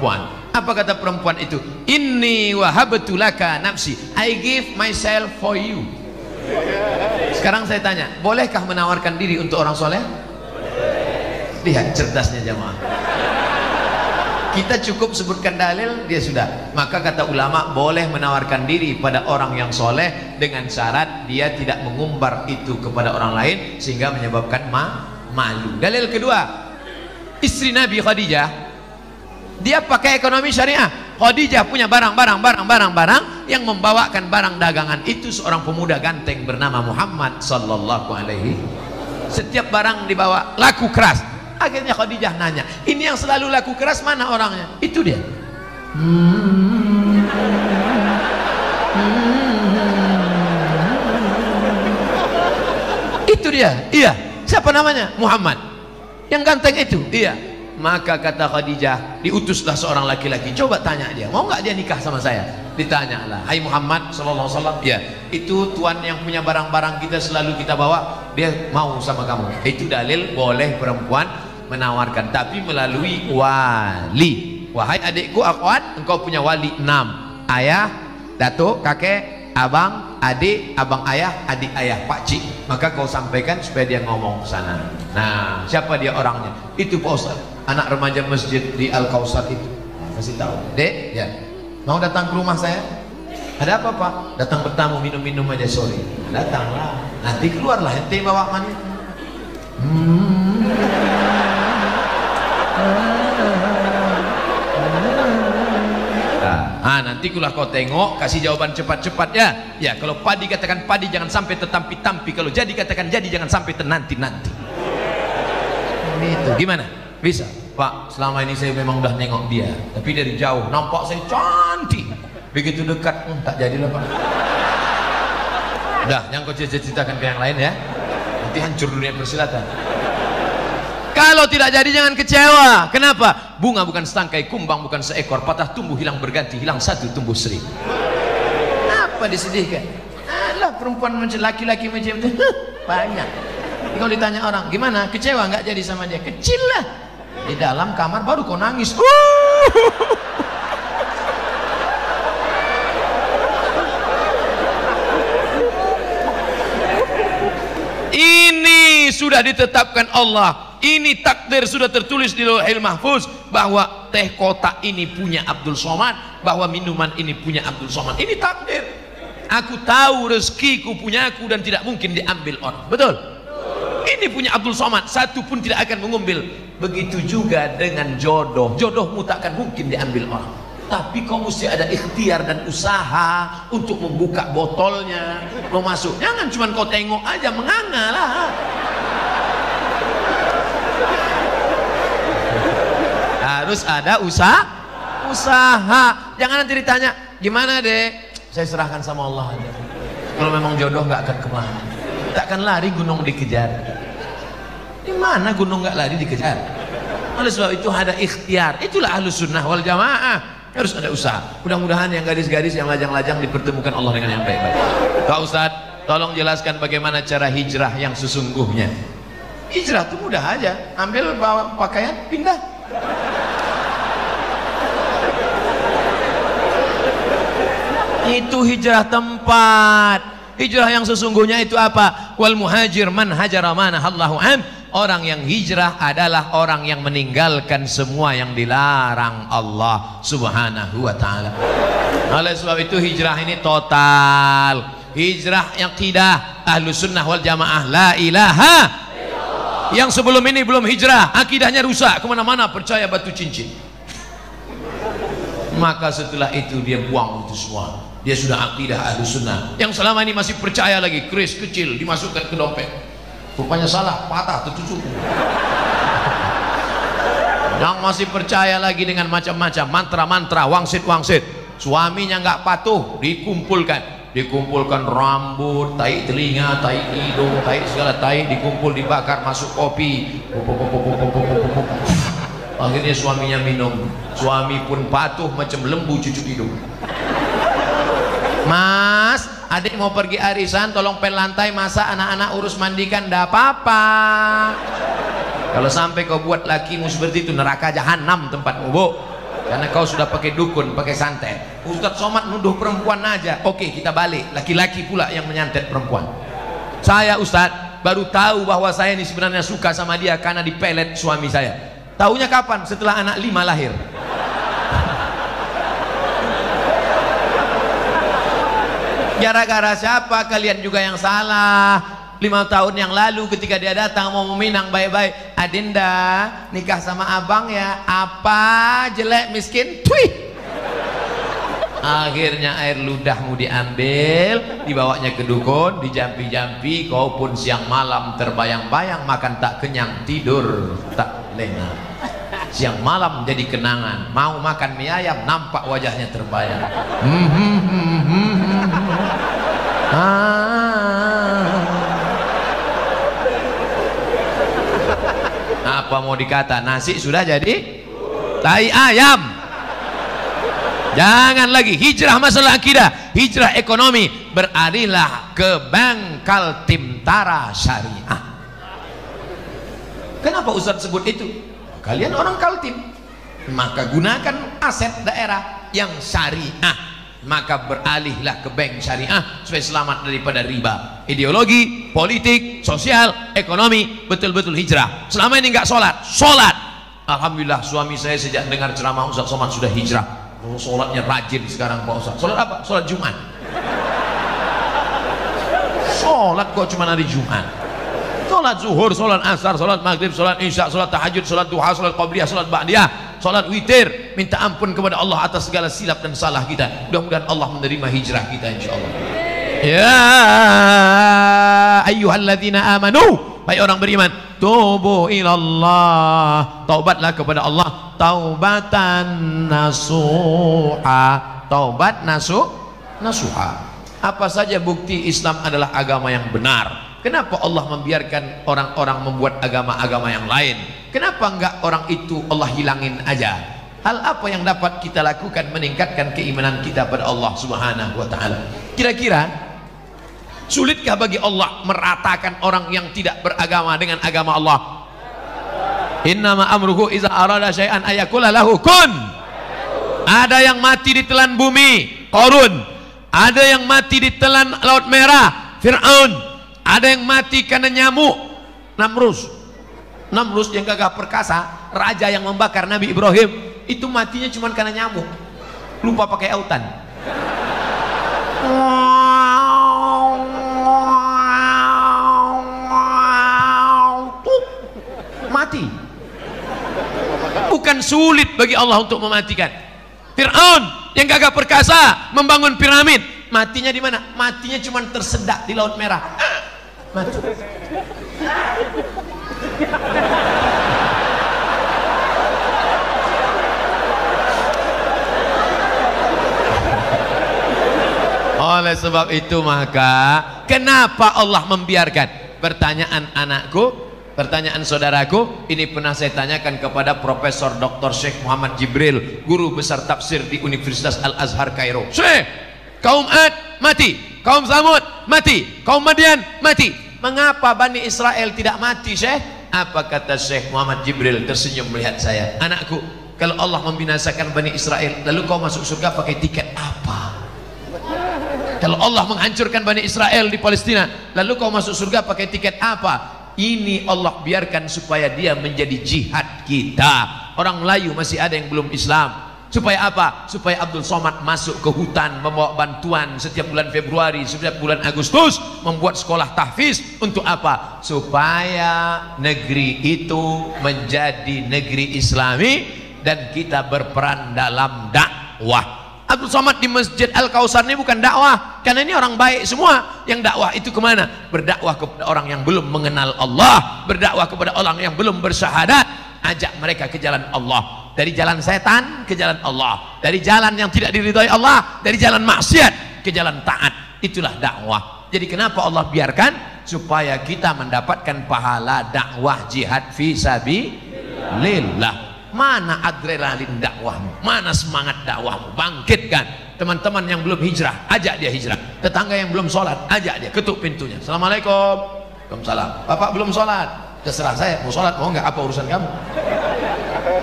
perempuan. Apa kata perempuan itu? Inni wahabtu laka nafsi, I give myself for you. Sekarang saya tanya, bolehkah menawarkan diri untuk orang soleh? Lihat cerdasnya jamaah. Kita cukup sebutkan dalil, dia sudah. Maka kata ulama, boleh menawarkan diri pada orang yang soleh dengan syarat dia tidak mengumbar itu kepada orang lain sehingga menyebabkan malu. Dalil kedua, istri Nabi Khadijah, dia pakai ekonomi syariah. Khadijah punya barang yang membawakan barang dagangan itu seorang pemuda ganteng bernama Muhammad sallallahu alaihi. Setiap barang dibawa laku keras. Akhirnya Khadijah nanya, ini yang selalu laku keras mana orangnya? Itu dia. Itu dia. Iya. Siapa namanya? Muhammad. Yang ganteng itu. Iya. Maka kata Khadijah, diutuslah seorang laki-laki. Coba tanya dia, mau nggak dia nikah sama saya? Ditanyalah, hai Muhammad sallallahu alaihi wasallam. Ya, itu tuan yang punya barang-barang kita selalu kita bawa, dia mau sama kamu. Itu dalil boleh perempuan menawarkan, tapi melalui wali. Wahai adikku akhwat, engkau punya wali 6: ayah, datuk, kakek, abang, adik, abang ayah, adik ayah, pakcik. Maka kau sampaikan supaya dia ngomong ke sana. Nah, siapa dia orangnya? Itu Pak Ustaz, anak remaja masjid di Al-Kausar itu. Kasih tahu, dek, ya, mau datang ke rumah saya? Ada apa Pak? Datang bertamu, minum-minum aja sore. Datanglah, nanti keluarlah ente bawa mani. Nanti kulah kau tengok, kasih jawaban cepat-cepat ya. Ya, kalau padi katakan padi, jangan sampai tertampi-tampi. Kalau jadi katakan jadi, jangan sampai ternanti-nanti. Itu gimana? Bisa Pak, selama ini saya memang udah nengok dia, tapi dari jauh nampak saya cantik, begitu dekat tak jadilah Pak. Udah, yang kau ceritakan ke yang lain ya, nanti hancur dunia persilatan. Kalau tidak jadi jangan kecewa. Kenapa? Bunga bukan setangkai, kumbang bukan seekor, patah tumbuh hilang berganti, hilang satu tumbuh seribu. Apa disedihkan? Alah, perempuan macam laki-laki macam itu banyak. Kalau ditanya orang, gimana? Kecewa nggak jadi sama dia? Kecil lah. Di dalam kamar baru kau nangis. Ini sudah ditetapkan Allah. Ini takdir sudah tertulis di Lauhil Mahfuz bahwa teh kotak ini punya Abdul Somad, bahwa minuman ini punya Abdul Somad. Ini takdir. Aku tahu rezekiku punya aku dan tidak mungkin diambil orang. Betul? Ini punya Abdul Somad, satu pun tidak akan mengambil. Begitu juga dengan jodoh. Jodohmu tak akan mungkin diambil orang. Tapi kau mesti ada ikhtiar dan usaha untuk membuka botolnya, mau masuk. Jangan cuma kau tengok aja menganga lah. Harus ada usaha. Jangan nanti ditanya, gimana dek? Saya serahkan sama Allah aja. Kalau memang jodoh nggak akan kemana. Tak akan lari gunung dikejar. Di mana gunung nggak lari dikejar? Oleh sebab itu ada ikhtiar. Itulah Ahlus Sunnah wal Jamaah. Harus ada usaha. Mudah-mudahan yang gadis-gadis yang lajang-lajang dipertemukan Allah dengan yang baik-baik. Pak Ustadz, tolong jelaskan bagaimana cara hijrah yang sesungguhnya. Hijrah itu mudah aja. Ambil bawa pakaian, pindah. Itu hijrah tempat. Hijrah yang sesungguhnya itu apa? Wal muhajir man hajara ma nahallahu an. Orang yang hijrah adalah orang yang meninggalkan semua yang dilarang Allah Subhanahu wa taala. Oleh sebab itu hijrah ini total. Hijrah yang akidah Ahlus Sunnah wal Jamaah la ilaha. Yang sebelum ini belum hijrah, akidahnya rusak, kemana-mana percaya batu cincin. Maka setelah itu dia buang itu semua. Dia sudah akidah Ahlus Sunnah. Yang selama ini masih percaya lagi, keris kecil dimasukkan ke dompet. Rupanya salah, patah, tertutup. Yang masih percaya lagi dengan macam-macam mantra-mantra, wangsit-wangsit. Suaminya nggak patuh, dikumpulkan rambut, tai telinga, tai hidung, tai segala tai, dikumpul, dibakar, masuk kopi. Akhirnya suaminya minum. Suami pun patuh macam lembu cucuk hidung. Mas, adik mau pergi arisan, tolong pel lantai, masa anak-anak urus mandikan, ndak apa-apa. Kalau sampai kau buat lakimu seperti itu, neraka jahanam tempatmu, Bu. karena kau sudah pakai dukun, pakai santet. Ustadz Somad nuduh perempuan aja. Oke, kita balik, laki-laki pula yang menyantet perempuan. Saya Ustadz baru tahu bahwa saya ini sebenarnya suka sama dia karena dipelet suami saya. Taunya kapan? Setelah anak 5 lahir. Gara-gara siapa kalian juga yang salah? 5 tahun yang lalu ketika dia datang mau meminang baik-baik, Adinda nikah sama abang ya. Apa? Jelek miskin? Twih. Akhirnya air ludahmu diambil, dibawanya ke dukun, dijampi-jampi, kau pun siang malam terbayang-bayang, makan tak kenyang, tidur tak lengah. Siang malam jadi kenangan, mau makan mie ayam, nampak wajahnya terbayang. Apa mau dikata, nasi sudah jadi tai ayam. Jangan lagi hijrah masalah akidah, hijrah ekonomi, beralihlah ke Bangkal Timtara Syariah. Kenapa Ustaz sebut itu? Kalian orang Kaltim, maka gunakan aset daerah yang syariah, maka beralihlah ke bank syariah supaya selamat daripada riba. Ideologi, politik, sosial, ekonomi, betul-betul hijrah. Selama ini nggak sholat. Alhamdulillah suami saya sejak dengar ceramah Ustaz Somad sudah hijrah. Oh, sholatnya rajin sekarang Pak Ustaz. Sholat apa? Sholat Jumat. Sholat kok cuma hari Jumat? Sholat zuhur, sholat asar, sholat maghrib, sholat isya, sholat tahajud, sholat duha, sholat qabliyah, sholat ba'diyah, sholat witir. Minta ampun kepada Allah atas segala silap dan salah kita. Mudah-mudahan Allah menerima hijrah kita insyaallah. Ya ayyuhalladzina amanu, hai orang beriman, tubu ilallah, taubatlah kepada Allah, taubatan nasuha, taubat nasuha. Apa saja bukti Islam adalah agama yang benar? Kenapa Allah membiarkan orang-orang membuat agama-agama yang lain? Kenapa enggak orang itu Allah hilangin aja? Hal apa yang dapat kita lakukan meningkatkan keimanan kita pada Allah Subhanahu wa taala? Kira-kira sulitkah bagi Allah meratakan orang yang tidak beragama dengan agama Allah? Innama amruhu iza arada syai'an ayakula lahu kun. Ada yang mati ditelan bumi, Qarun. Ada yang mati ditelan Laut Merah, Fir'aun. Ada yang mati karena nyamuk, Namrus yang gagah perkasa, raja yang membakar Nabi Ibrahim, itu matinya cuma karena nyamuk, lupa pakai autan. Mati. Bukan sulit bagi Allah untuk mematikan. Fir'aun yang gagah perkasa membangun piramid, matinya di mana? Matinya cuma tersedak di Laut Merah. Mati. Oleh sebab itu maka kenapa Allah membiarkan? Pertanyaan anakku, pertanyaan saudaraku, ini pernah saya tanyakan kepada Profesor Dr. Syekh Muhammad Jibril, guru besar tafsir di Universitas Al-Azhar Kairo. Syekh, kaum Ad mati, kaum Samud mati, kaum Madian mati. Mengapa Bani Israel tidak mati, Syekh? Apa kata Syekh Muhammad Jibril tersenyum melihat saya? Anakku, kalau Allah membinasakan Bani Israel, lalu kau masuk surga pakai tiket apa? Kalau Allah menghancurkan Bani Israel di Palestina, lalu kau masuk surga pakai tiket apa? Ini Allah biarkan supaya dia menjadi jihad kita. Orang Melayu masih ada yang belum Islam. Supaya apa? Supaya Abdul Somad masuk ke hutan membawa bantuan setiap bulan Februari, setiap bulan Agustus, membuat sekolah tahfiz. Untuk apa? Supaya negeri itu menjadi negeri Islami dan kita berperan dalam dakwah. Abdul Somad di Masjid Al-Kausar ini bukan dakwah, karena ini orang baik semua. Yang dakwah itu kemana? Berdakwah kepada orang yang belum mengenal Allah, berdakwah kepada orang yang belum bersyahadat, ajak mereka ke jalan Allah. Dari jalan setan ke jalan Allah, dari jalan yang tidak diridhai Allah, dari jalan maksiat ke jalan taat. Itulah dakwah. Jadi kenapa Allah biarkan? Supaya kita mendapatkan pahala dakwah jihad fi sabilillah. Mana adrenalin dakwahmu? Mana semangat dakwahmu? Bangkitkan. Teman-teman yang belum hijrah, ajak dia hijrah. Tetangga yang belum sholat, ajak dia, ketuk pintunya. Assalamualaikum. Waalaikumsalam. Bapak belum sholat? Terserah saya, mau sholat mau nggak, apa urusan kamu?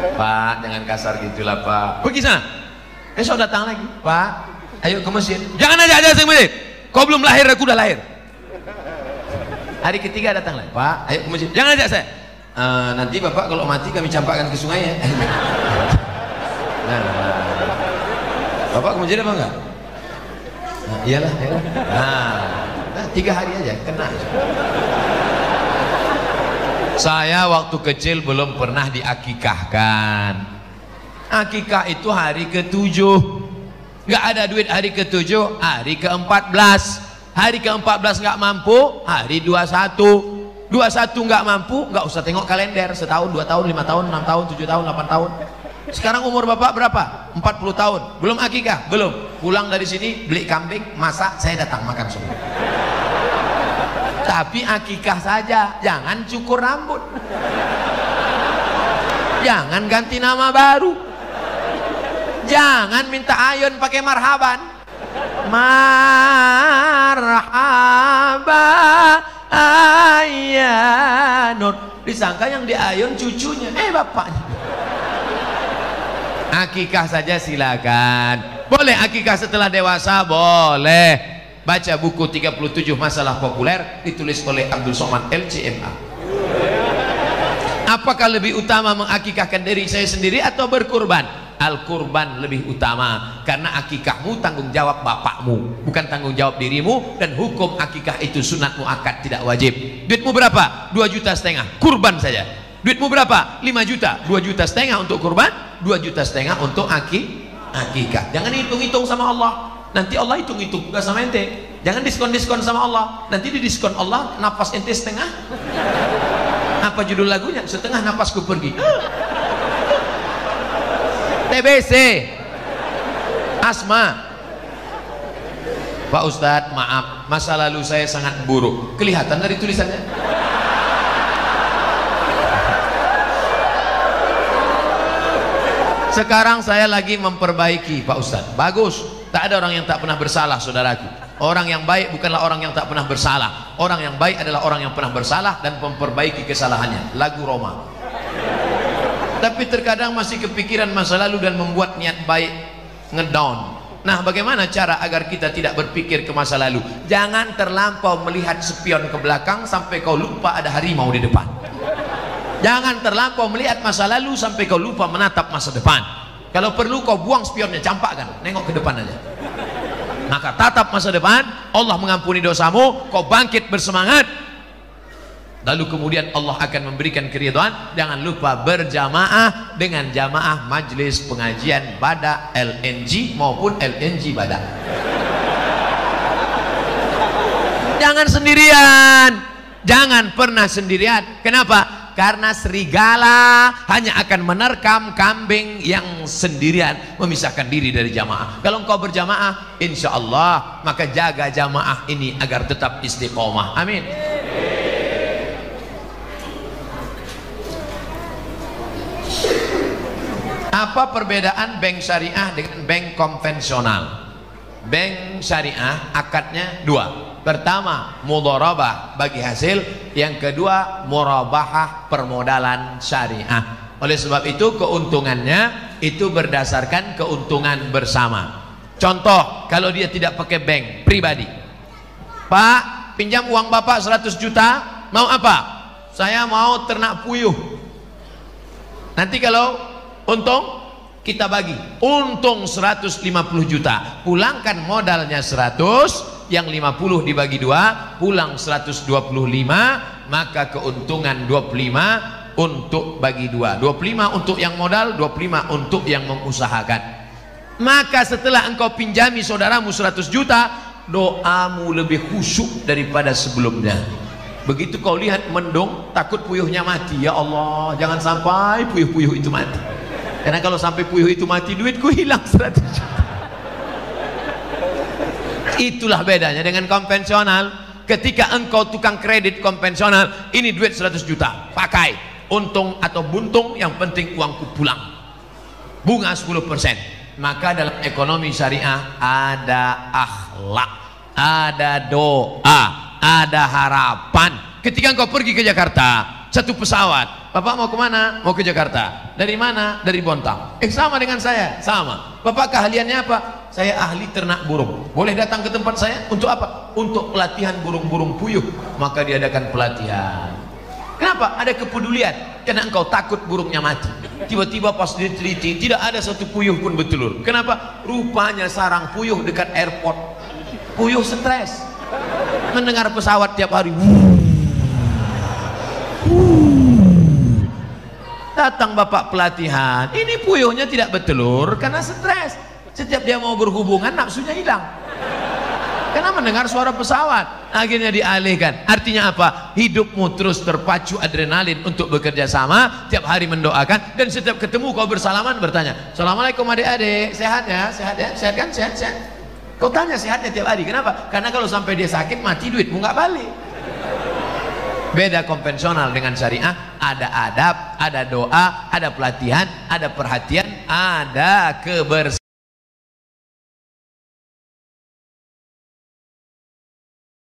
Pak, jangan kasar gitulah Pak. Pergi sana. Besok datang lagi. Pak, ayo ke masjid. Jangan aja ke masjid. Kau belum lahir, aku udah lahir. Hari ketiga datang lagi. Pak, ayo ke masjid. Jangan ajak saya. Nanti Bapak kalau mati kami campakkan ke sungai ya. Nah, Bapak ke masjid apa enggak? Nah, iyalah. Nah, 3 hari aja kena. Saya waktu kecil belum pernah diakikahkan. Akikah itu hari ke-7. Nggak ada duit hari ke-7, hari ke-14. Hari ke-14 nggak mampu, hari 21. 21 nggak mampu, nggak usah tengok kalender. Setahun, 2 tahun, 5 tahun, 6 tahun, 7 tahun, 8 tahun. Sekarang umur Bapak berapa? 40 tahun. Belum akikah? Belum. Pulang dari sini beli kambing, masak, saya datang makan semua. Tapi akikah saja, jangan cukur rambut, jangan ganti nama baru, jangan minta ayun pakai marhaban. Marhaba ayyanur, disangka yang di ayun cucunya, bapaknya. Akikah saja silakan. Boleh akikah setelah dewasa, boleh. Baca buku 37 masalah populer ditulis oleh Abdul Somad LCMA. Apakah lebih utama mengakikahkan diri saya sendiri atau berkurban? Al-kurban lebih utama, karena akikahmu tanggung jawab bapakmu, bukan tanggung jawab dirimu, dan hukum akikah itu sunat muakkad, tidak wajib. Duitmu berapa? 2,5 juta, kurban saja. Duitmu berapa? 5 juta, 2,5 juta untuk kurban, 2,5 juta untuk akikah. Jangan hitung-hitung sama Allah. Nanti Allah hitung-hitung juga sama ente. Jangan diskon-diskon sama Allah. Nanti didiskon Allah, napas ente setengah. Apa judul lagunya? Setengah napasku pergi. TBC, asma. Pak Ustadz, maaf, masa lalu saya sangat buruk. Kelihatan dari tulisannya. Sekarang saya lagi memperbaiki, Pak Ustadz. Bagus. Tak ada orang yang tak pernah bersalah, saudaraku. Orang yang baik bukanlah orang yang tak pernah bersalah. Orang yang baik adalah orang yang pernah bersalah dan memperbaiki kesalahannya. Lagu Roma. Tapi terkadang masih kepikiran masa lalu dan membuat niat baik ngedown. Nah, bagaimana cara agar kita tidak berpikir ke masa lalu? Jangan terlampau melihat spion ke belakang sampai kau lupa ada harimau di depan. Jangan terlampau melihat masa lalu sampai kau lupa menatap masa depan. Kalau perlu kau buang spionnya, campakkan, nengok ke depan aja. Maka tatap masa depan, Allah mengampuni dosamu, kau bangkit bersemangat. Lalu kemudian Allah akan memberikan keridhaan. Jangan lupa berjamaah dengan jamaah majlis pengajian Badak LNG maupun LNG Badak. Jangan sendirian, jangan pernah sendirian. Kenapa? Karena serigala hanya akan menerkam kambing yang sendirian, memisahkan diri dari jamaah. Kalau engkau berjamaah, insya Allah, maka jaga jamaah ini agar tetap istiqomah. Amin. Apa perbedaan bank syariah dengan bank konvensional? Bank syariah akadnya 2. Pertama, mudharabah bagi hasil. Yang kedua, murabahah permodalan syariah. Oleh sebab itu keuntungannya itu berdasarkan keuntungan bersama. Contoh, kalau dia tidak pakai bank pribadi. Pak, pinjam uang Bapak 100 juta, mau apa? Saya mau ternak puyuh. Nanti kalau untung kita bagi, untung 150 juta, pulangkan modalnya 100, yang 50 dibagi 2, pulang 125, maka keuntungan 25 untuk bagi 2. 25 untuk yang modal, 25 untuk yang mengusahakan. Maka setelah engkau pinjami saudaramu 100 juta, doamu lebih khusyuk daripada sebelumnya. Begitu kau lihat mendung, takut puyuhnya mati, ya Allah, jangan sampai puyuh-puyuh itu mati. Karena kalau sampai puyuh itu mati, duitku hilang 100 juta. Itulah bedanya dengan konvensional. Ketika engkau tukang kredit konvensional, ini duit 100 juta, pakai, untung atau buntung, yang penting uangku pulang, bunga 10%. Maka dalam ekonomi syariah ada akhlak, ada doa, ada harapan. Ketika engkau pergi ke Jakarta, satu pesawat. Bapak mau kemana? Mau ke Jakarta. Dari mana? Dari Bontang. Sama dengan saya, sama. Bapak keahliannya apa? Saya ahli ternak burung. Boleh datang ke tempat saya untuk apa? Untuk pelatihan burung-burung puyuh. Maka diadakan pelatihan. Kenapa? Ada kepedulian. Karena engkau takut burungnya mati. Tiba-tiba pas diteliti tidak ada satu puyuh pun bertelur. Kenapa? Rupanya sarang puyuh dekat airport. Puyuh stres mendengar pesawat tiap hari. Datang bapak pelatihan, ini puyuhnya tidak bertelur karena stres. Setiap dia mau berhubungan nafsunya hilang karena mendengar suara pesawat, akhirnya dialihkan. Artinya apa? Hidupmu terus terpacu adrenalin untuk bekerja sama, tiap hari mendoakan, dan setiap ketemu kau bersalaman bertanya, Assalamualaikum adik-adik, sehat ya? Sehat ya? Sehat kan? Sehat? Sehat? Kau tanya sehatnya tiap hari. Kenapa? Karena kalau sampai dia sakit mati duitmu nggak balik. Beda konvensional dengan syariah, ada adab, ada doa, ada pelatihan, ada perhatian, ada kebersihan.